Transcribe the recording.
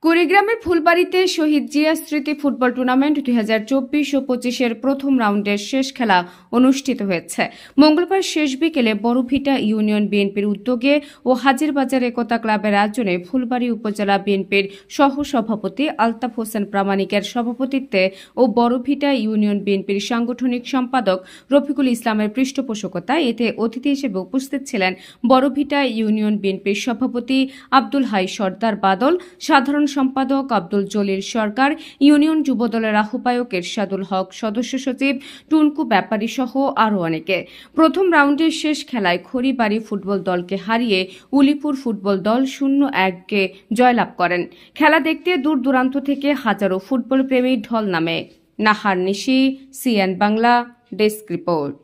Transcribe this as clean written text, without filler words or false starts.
কুড়িগ্রামের ফুলবাড়িতে শহীদ জিয়া স্মৃতি football tournament 2024 ও 25-এর প্রথম রাউন্ডের শেষ খেলা অনুষ্ঠিত হয়েছে। মঙ্গলবার শেষ বিকেলে বড়ভিটা ইউনিয়ন বিএনপির উদ্যোগে ও হাজিরবাজার একতা ক্লাবের আয়োজনে ফুলবাড়ি উপজেলা বিএনপির সহসভাপতি আলতাফ হোসেন প্রামাণিকের সভাপতিত্বে ও বড়ভিটা ইউনিয়ন বিএনপির সাংগঠনিক সম্পাদক রফিকুল ইসলামের পৃষ্ঠপোষকতায় এতে অতিথি হিসেবে উপস্থিত ছিলেন বড়ভিটা ইউনিয়ন বিএনপির সভাপতি আব্দুল হাই সর্দার বাদল, সাধারণ সম্পাদক আব্দুল জলিল সরকার, ইউনিয়ন যুবদলের আহ্বায়ক এরশাদুল হক, সদস্য সচিব টুনকু ব্যাপারী সহ আরও অনেকে। প্রথম রাউন্ডের শেষ খেলায় খড়িবাড়ি ফুটবল দলকে হারিয়ে উলিপুর ফুটবল দল 0-1 জয়লাভ করেন। খেলা দেখতে দূর দূরান্ত থেকে হাজারো ফুটবল প্রেমী ঢল নামে। নাহার নিশি, সিএন বাংলা, ডেস্ক রিপোর্ট।